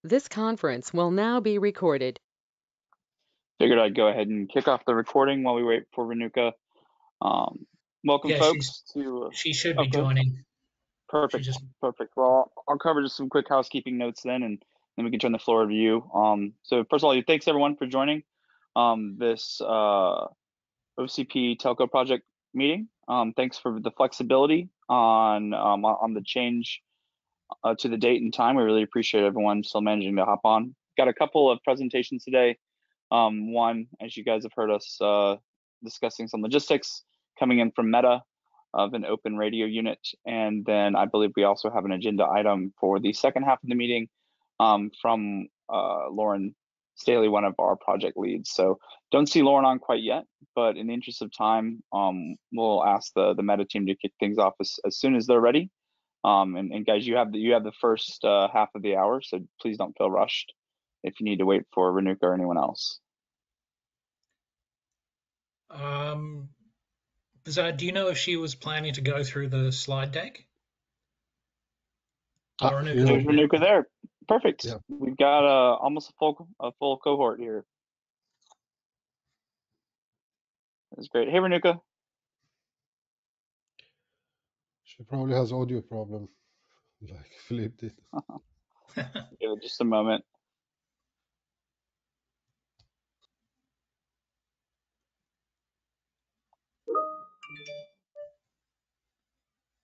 This conference will now be recorded. Figured I'd go ahead and kick off the recording while we wait for Renuka. Welcome, Yeah, folks, to. she should be Okay, joining. She perfect, just perfect. Well, I'll cover just some quick housekeeping notes and then we can turn the floor over to you. So first of all, thanks everyone for joining this OCP Telco project meeting. Thanks for the flexibility on the change to the date and time. We really appreciate everyone still managing to hop on. Got a couple of presentations today. One, as you guys have heard us discussing some logistics coming in from Meta of an open radio unit. And then I believe we also have an agenda item for the second half of the meeting from Lauren Staley, one of our project leads. So don't see Lauren on quite yet, but in the interest of time, we'll ask the Meta team to kick things off as soon as they're ready. And guys, you have the first half of the hour, so please don't feel rushed if you need to wait for Renuka or anyone else. Bazad, do you know if she was planning to go through the slide deck? Renuka. There's Renuka there. Perfect. Yeah. We've got almost a full cohort here. That's great. Hey, Renuka. She probably has audio problem, like Philip did. Give it just a moment.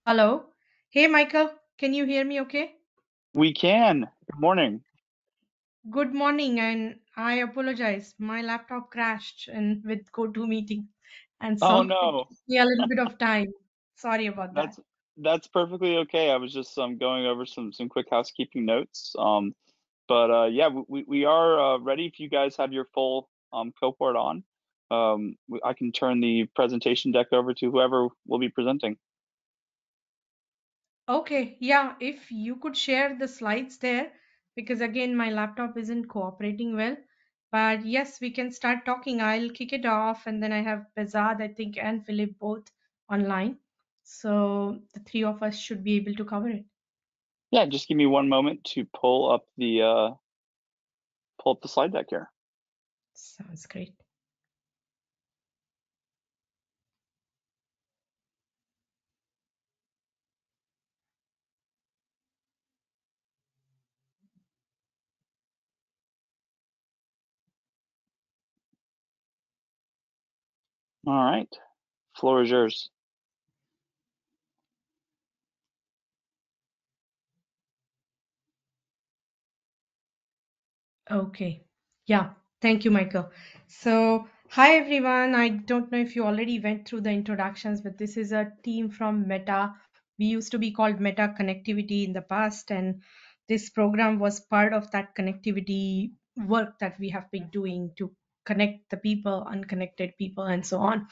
Hello. Hey, Michael. Can you hear me okay? We can. Good morning. Good morning, and I apologize. My laptop crashed and with GoToMeeting, and so Oh it no, took me a little bit of time. Sorry about that. that's perfectly okay. I was just going over some quick housekeeping notes. But yeah, we are ready if you guys have your full cohort on. I can turn the presentation deck over to whoever will be presenting. Okay, yeah, if you could share the slides there, because again, my laptop isn't cooperating well. But yes, we can start talking. I'll kick it off, and then I have Bezad, I think, and Philip both online. So the three of us should be able to cover it. Yeah, just give me one moment to pull up the slide deck here. Sounds great. All right, floor is yours. Okay. Yeah. Thank you, Michael. So, hi everyone. I don't know if you already went through the introductions, but this is a team from Meta. We used to be called Meta Connectivity in the past, and this program was part of that connectivity work that we have been doing to connect the people, unconnected people, and so on.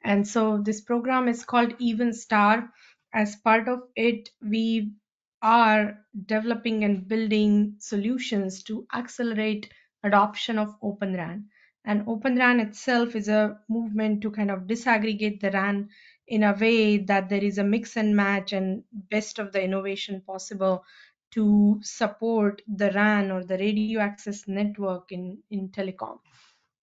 And so, this program is called Even Star. As part of it, we are developing and building solutions to accelerate adoption of Open RAN. And Open RAN itself is a movement to kind of disaggregate the RAN in a way that there is a mix and match and best of the innovation possible to support the RAN or the radio access network in telecom.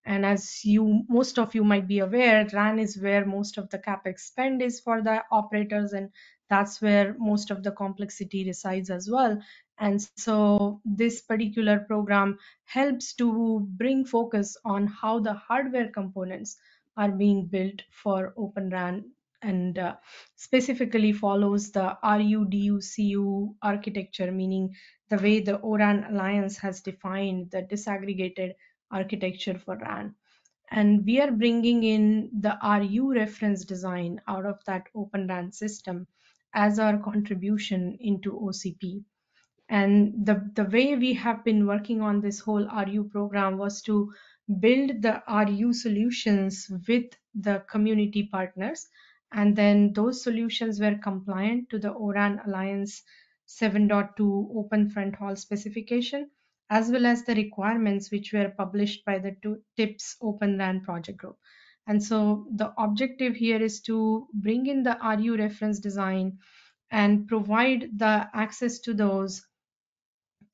And as most of you might be aware, RAN is where most of the capex spend is for the operators, and that's where most of the complexity resides as well. And so this particular program helps to bring focus on how the hardware components are being built for Open RAN, and specifically follows the RU-DU-CU architecture, meaning the way the ORAN Alliance has defined the disaggregated architecture for RAN. And we are bringing in the RU reference design out of that Open RAN system as our contribution into OCP. And the way we have been working on this whole RU program was to build the RU solutions with the community partners. And then those solutions were compliant to the ORAN Alliance 7.2 Open Front Hall specification, as well as the requirements which were published by the TIPS Open RAN project group. And so the objective here is to bring in the RU reference design and provide the access to those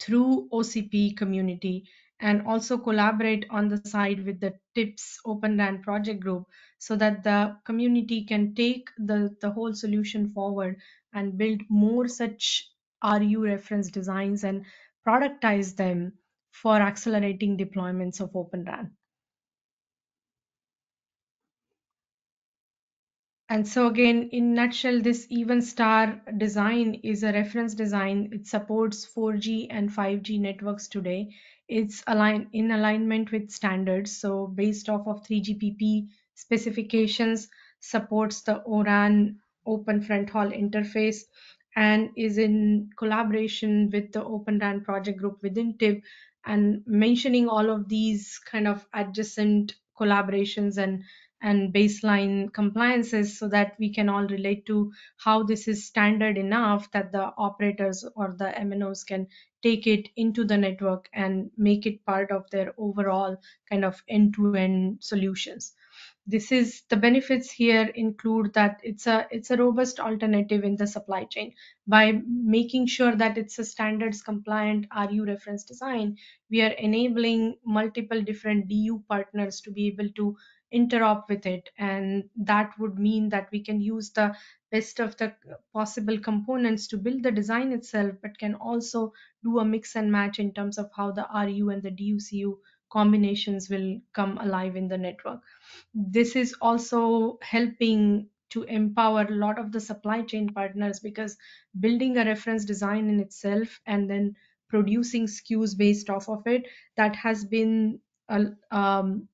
through OCP community, and also collaborate on the side with the TIPS Open RAN project group, so that the community can take the whole solution forward and build more such RU reference designs and productize them for accelerating deployments of Open RAN. And so again, in nutshell, this even star design is a reference design. It supports 4G and 5G networks today. It's in alignment with standards. So based off of 3GPP specifications, supports the ORAN Open Front Hall interface, and is in collaboration with the Open RAN project group within TIB, and mentioning all of these kind of adjacent collaborations and baseline compliances, so that we can all relate to how this is standard enough that the operators or the MNOs can take it into the network and make it part of their overall kind of end-to-end solutions. This is the benefits here include that it's a robust alternative in the supply chain. By making sure that it's a standards compliant RU reference design, we are enabling multiple different DU partners to be able to interop with it, and that would mean that we can use the best of the possible components to build the design itself, but can also do a mix and match in terms of how the RU and the DUCU combinations will come alive in the network. This is also helping to empower a lot of the supply chain partners, because building a reference design in itself and then producing SKUs based off of it, that has been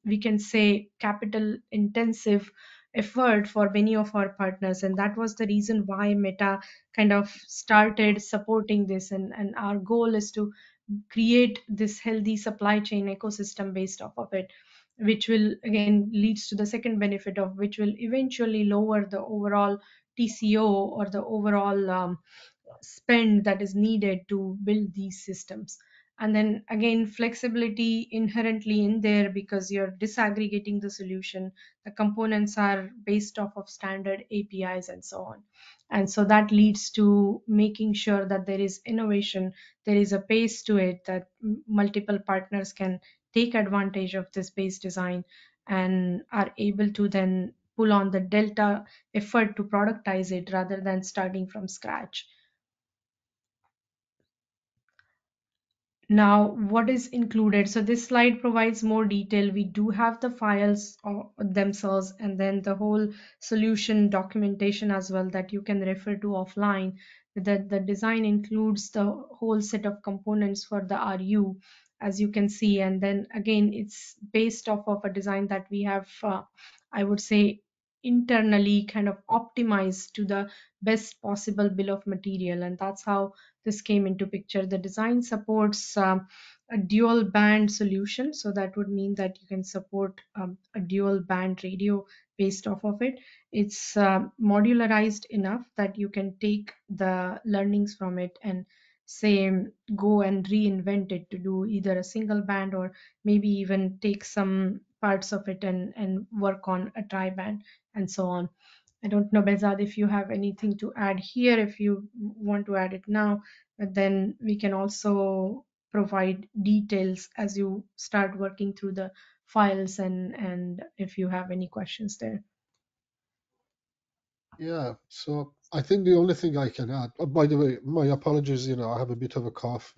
we can say capital intensive effort for many of our partners, and that was the reason why Meta kind of started supporting this, and our goal is to create this healthy supply chain ecosystem based off of it, which will again leads to the second benefit of which will eventually lower the overall TCO or the overall spend that is needed to build these systems. And then again, flexibility inherently in there, because you're disaggregating the solution. The components are based off of standard APIs and so on. And so that leads to making sure that there is innovation, there is a pace to it, that multiple partners can take advantage of this base design and are able to then pull on the delta effort to productize it rather than starting from scratch. Now, what is included? So this slide provides more detail. We do have the files themselves, and then the whole solution documentation as well that you can refer to offline. The design includes the whole set of components for the RU, as you can see. And then again, it's based off of a design that we have, I would say, internally kind of optimized to the best possible bill of material. And that's how this came into picture. The design supports a dual band solution, so that would mean that you can support a dual band radio based off of it. It's modularized enough that you can take the learnings from it and say go and reinvent it to do either a single band, or maybe even take some parts of it and work on a tri band and so on. I don't know, Bezad, if you have anything to add here, if you want to add it now, but then we can also provide details as you start working through the files, and if you have any questions there. Yeah, so I think the only thing I can add, by the way, my apologies, I have a bit of a cough,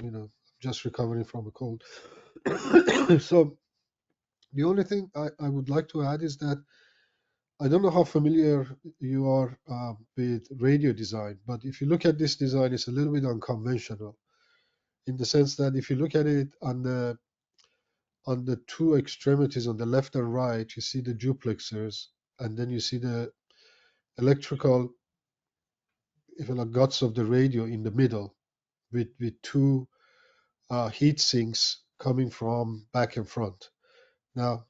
just recovering from a cold. So the only thing I would like to add is that I don't know how familiar you are with radio design, but if you look at this design, it's a little bit unconventional in the sense that if you look at it on the two extremities, on the left and right, you see the duplexers, and then you see the electrical, if you like, guts of the radio in the middle, with two heat sinks coming from back and front. Now,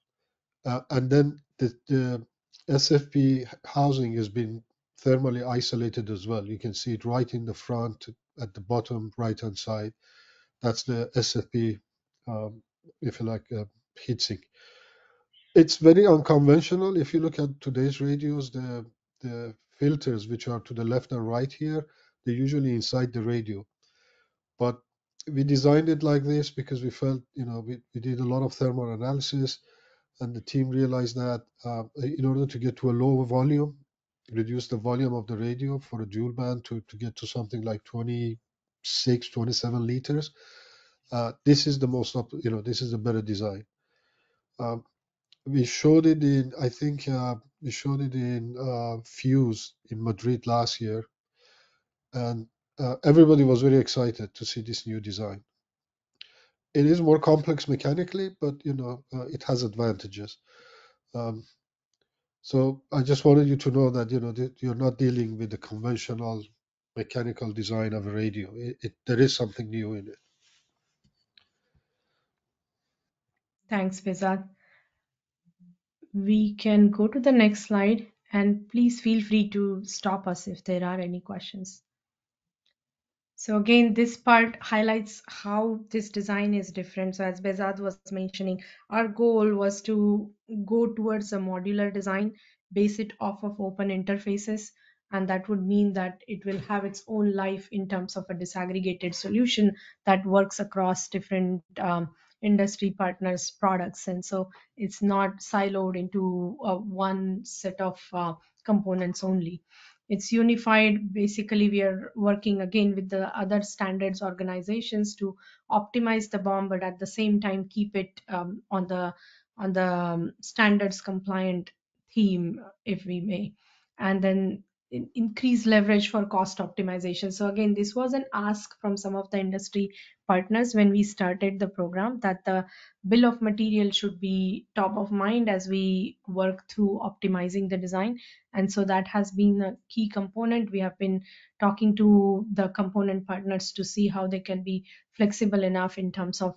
and then the SFP housing has been thermally isolated as well. You can see it right in the front at the bottom right hand side. That's the SFP, if you like, heatsink. It's very unconventional. If you look at today's radios, the filters which are to the left and right here, they're usually inside the radio. But we designed it like this because we felt, we did a lot of thermal analysis, and the team realized that in order to get to a lower volume, reduce the volume of the radio for a dual band to get to something like 26, 27 liters. This is the this is a better design. Um, we showed it in, I think, we showed it in Fuse in Madrid last year, and everybody was very excited to see this new design. It is more complex mechanically, but it has advantages. Um, so I just wanted you to know that you're not dealing with the conventional mechanical design of a radio. There is something new in it. Thanks, Bezat. We can go to the next slide, and please feel free to stop us if there are any questions. So again, this part highlights how this design is different. So as Bezad was mentioning, our goal was to go towards a modular design, base it off of open interfaces, and that would mean that it will have its own life in terms of a disaggregated solution that works across different industry partners' products. And so it's not siloed into one set of components only. It's unified. Basically, we are working again with the other standards organizations to optimize the bomb, but at the same time keep it on the standards compliant theme, if we may, and then increase leverage for cost optimization. So again, this was an ask from some of the industry partners when we started the program, that the bill of material should be top of mind as we work through optimizing the design. And so that has been a key component. We have been talking to the component partners to see how they can be flexible enough in terms of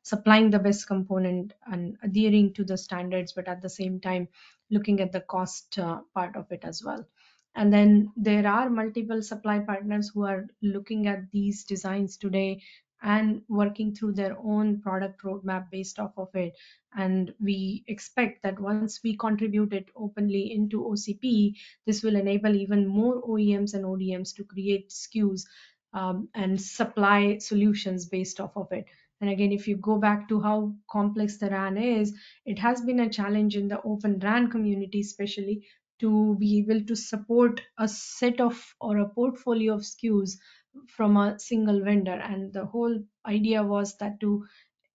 supplying the best component and adhering to the standards, but at the same time looking at the cost part of it as well. And then there are multiple supply partners who are looking at these designs today and working through their own product roadmap based off of it. And we expect that once we contribute it openly into OCP, this will enable even more OEMs and ODMs to create SKUs and supply solutions based off of it. And again, if you go back to how complex the RAN is, it has been a challenge in the open RAN community, especially to be able to support a set of or a portfolio of SKUs from a single vendor. And the whole idea was that to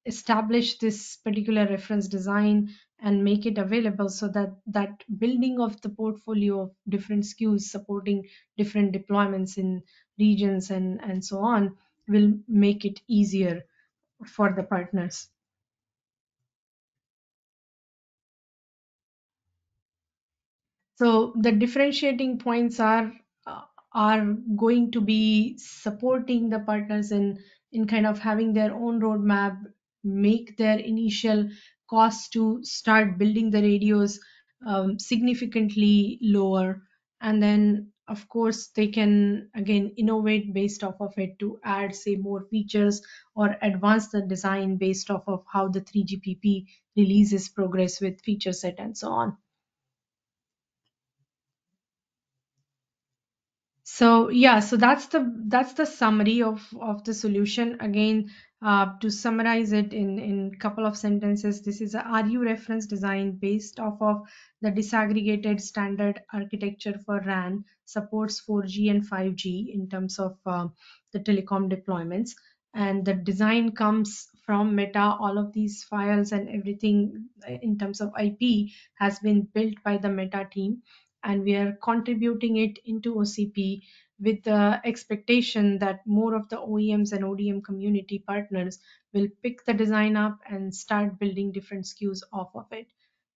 establish this particular reference design and make it available, so that that building of the portfolio of different SKUs supporting different deployments in regions and so on will make it easier for the partners. So the differentiating points are going to be supporting the partners in kind of having their own roadmap, make their initial cost to start building the radios significantly lower, and then of course they can again innovate based off of it to add say more features or advance the design based off of how the 3GPP releases progress with feature set and so on. So yeah, so that's the summary of the solution. Again, to summarize it in couple of sentences, this is a RU reference design based off of the disaggregated standard architecture for RAN, supports 4G and 5G in terms of the telecom deployments. And the design comes from Meta. All of these files and everything in terms of IP has been built by the Meta team, and we are contributing it into OCP with the expectation that more of the OEMs and ODM community partners will pick the design up and start building different SKUs off of it.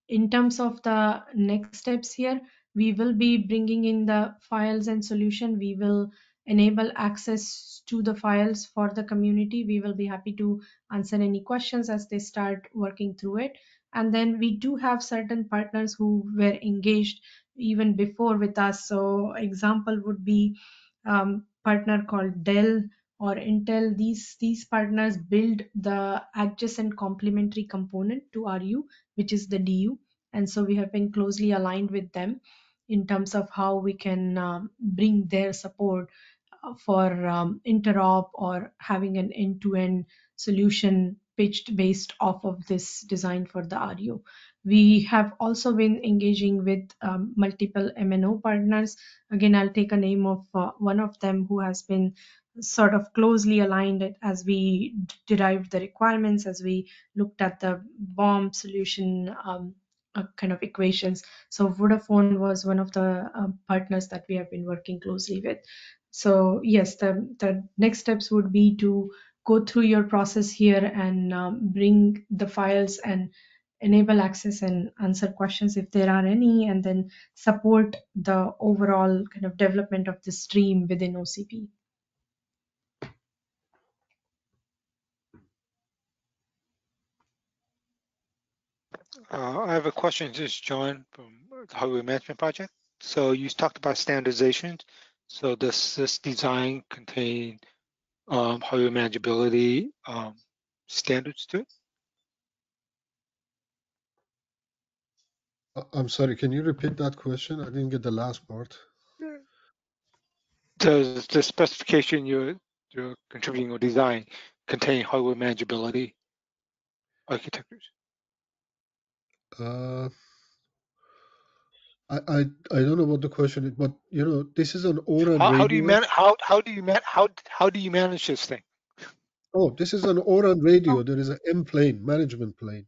In terms of the next steps here, we will be bringing in the files and solution. We will enable access to the files for the community. We will be happy to answer any questions as they start working through it. And then we do have certain partners who were engaged even before with us. So example would be partner called Dell or Intel. These partners build the adjacent complementary component to RU, which is the DU. And so we have been closely aligned with them in terms of how we can bring their support for interop or having an end-to-end solution pitched based off of this design for the RU. We have also been engaging with multiple MNO partners. Again, I'll take a name of one of them who has been sort of closely aligned as we derived the requirements, as we looked at the BOM solution kind of equations. So Vodafone was one of the partners that we have been working closely with. So yes, the next steps would be to go through your process here and bring the files and enable access and answer questions if there are any, and then support the overall kind of development of the stream within OCP. I have a question. This is John from the Hardware Management Project. So you talked about standardization. So does this design contain hardware manageability standards to it? I'm sorry, can you repeat that question? I didn't get the last part. Does the specification you're contributing or design contain hardware manageability architectures? I don't know what the question is, but you know, this is an O-RAN How do you radio. how do you manage this thing? Oh, this is an O-RAN radio. There is an M plane, management plane.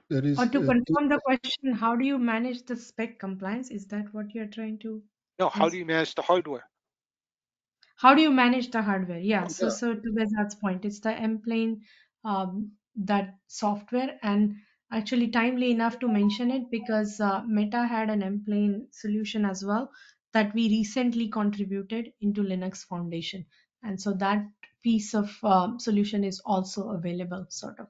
There is Or to confirm the question, how do you manage the spec compliance? Is that what you're trying to No, how ask? do you manage the hardware? How do you manage the hardware? Yeah, Yeah. so to Bezat's point, it's the M-Plane, that software, and actually timely enough to mention it because Meta had an M-Plane solution as well that we recently contributed into Linux Foundation. And so that piece of solution is also available, sort of.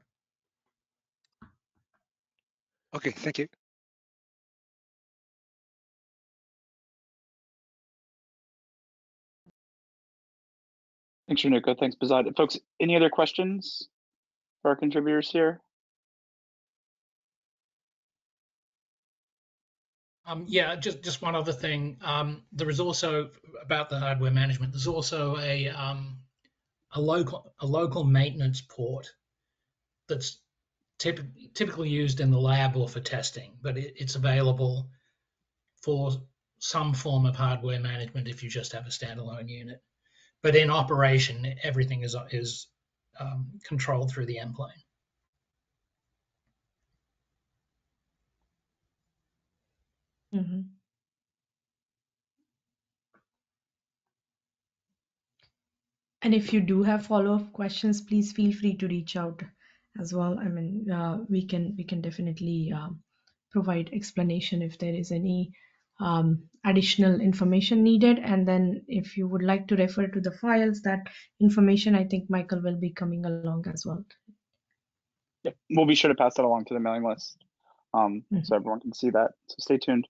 Okay, thank you. Thanks, Renuka. Thanks, Bazad. Folks, any other questions for our contributors here? Yeah, just one other thing. There is also about the hardware management. There's also a local maintenance port that's typically used in the lab or for testing, but it's available for some form of hardware management if you just have a standalone unit. But in operation, everything is controlled through the M plane. Mm-hmm. And if you do have follow-up questions, please feel free to reach out as well. I mean, we can definitely provide explanation if there is any additional information needed. And then if you would like to refer to the files, that information, I think Michael will be coming along as well. Yep, we'll be sure to pass that along to the mailing list so everyone can see that. So stay tuned.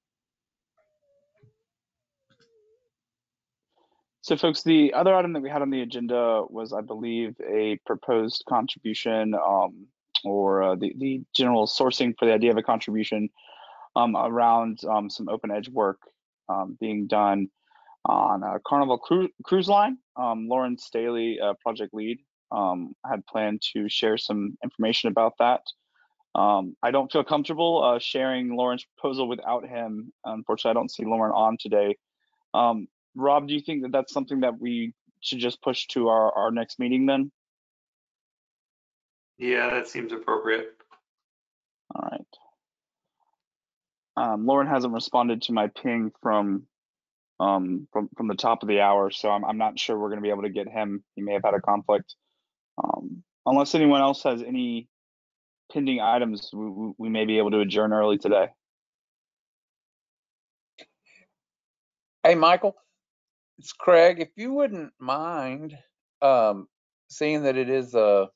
So folks, the other item that we had on the agenda was, I believe, a proposed contribution or the general sourcing for the idea of a contribution around some open edge work being done on a Carnival cruise line. Lauren Staley, project lead, had planned to share some information about that. I don't feel comfortable sharing Lauren's proposal without him. Unfortunately, I don't see Lauren on today. Rob, do you think that that's something that we should just push to our next meeting then? Yeah, that seems appropriate. All right. Lauren hasn't responded to my ping from the top of the hour, so I'm not sure we're going to be able to get him. He may have had a conflict. Unless anyone else has any pending items, we may be able to adjourn early today. Hey, Michael, it's Craig. If you wouldn't mind, seeing that it is the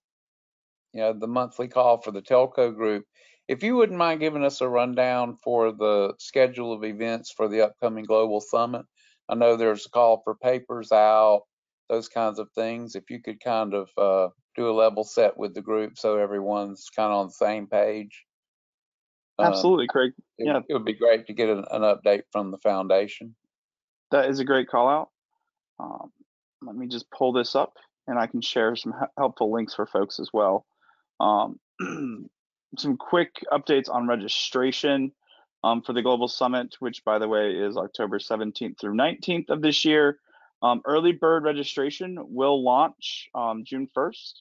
monthly call for the Telco group, if you wouldn't mind giving us a rundown for the schedule of events for the upcoming Global Summit. I know there's a call for papers out, those kinds of things. If you could kind of do a level set with the group so everyone's kind of on the same page. Absolutely, Craig. It would be great to get an update from the foundation. That is a great call out. Let me just pull this up and I can share some helpful links for folks as well. Some quick updates on registration for the Global Summit, which by the way is October 17th through 19th of this year. Early bird registration will launch June 1st,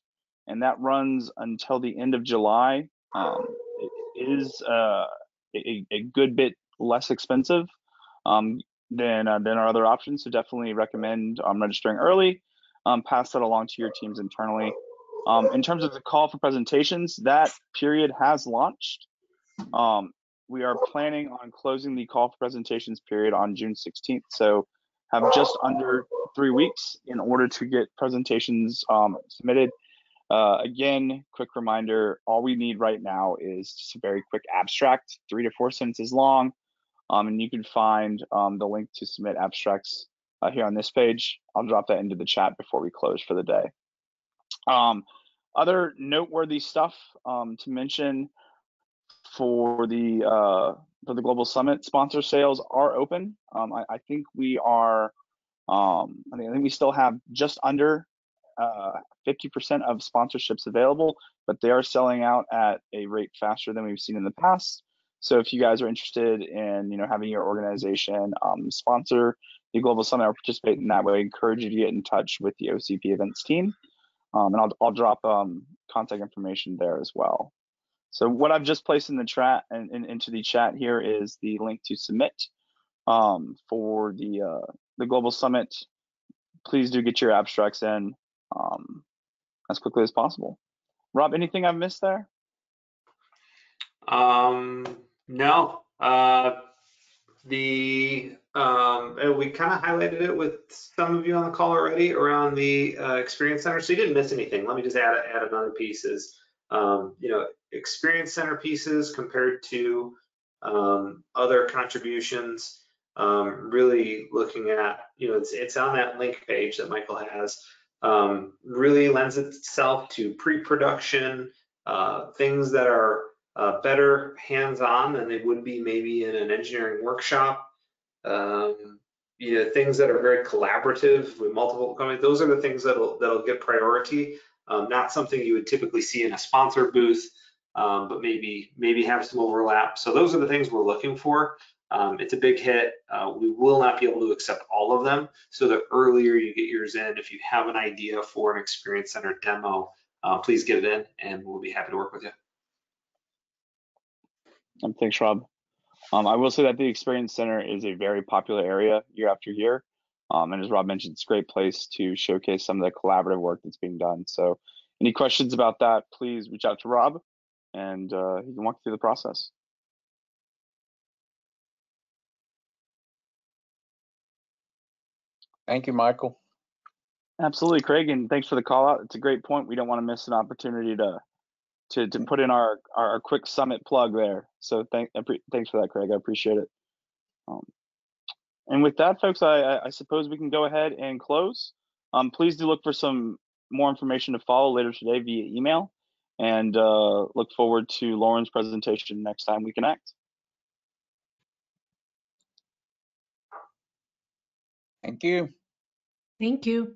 and that runs until the end of July. It is a good bit less expensive than our other options, so definitely recommend registering early. Pass that along to your teams internally. In terms of the call for presentations, that period has launched. We are planning on closing the call for presentations period on June 16th, so have just under 3 weeks in order to get presentations submitted. Again, quick reminder, all we need right now is just a very quick abstract, 3 to 4 sentences long, and you can find the link to submit abstracts here on this page. I'll drop that into the chat before we close for the day. Other noteworthy stuff to mention for the Global Summit, sponsor sales are open. I think we are, I think we still have just under 50% of sponsorships available, but they are selling out at a rate faster than we've seen in the past. So if you guys are interested in, having your organization sponsor the Global Summit or participate in that way, I encourage you to get in touch with the OCP events team. And I'll drop contact information there as well. So what I've just placed in the chat and into the chat here is the link to submit for the Global Summit. Please do get your abstracts in as quickly as possible. Rob, anything I've missed there? No. We kind of highlighted it with some of you on the call already around the Experience Center, so you didn't miss anything. Let me just add another piece is, Experience Center pieces compared to other contributions, really looking at, it's on that link page that Michael has, really lends itself to pre-production, things that are better hands-on than they would be maybe in an engineering workshop. Things that are very collaborative with multiple companies. Those are the things that'll get priority. Not something you would typically see in a sponsor booth, but maybe have some overlap. So those are the things we're looking for. It's a big hit. We will not be able to accept all of them. So the earlier you get yours in, if you have an idea for an Experience Center demo, please get it in, and we'll be happy to work with you. Thanks, Rob. I will say that the Experience Center is a very popular area year after year. And as Rob mentioned, it's a great place to showcase some of the collaborative work that's being done. So any questions about that, please reach out to Rob and he can walk through the process. Thank you, Michael. Absolutely, Craig, and thanks for the call out. It's a great point. We don't want to miss an opportunity to put in our quick summit plug there. So thanks for that, Craig. I appreciate it. And with that, folks, I suppose we can go ahead and close. Please do look for some more information to follow later today via email, and look forward to Lauren's presentation next time we connect. Thank you. Thank you.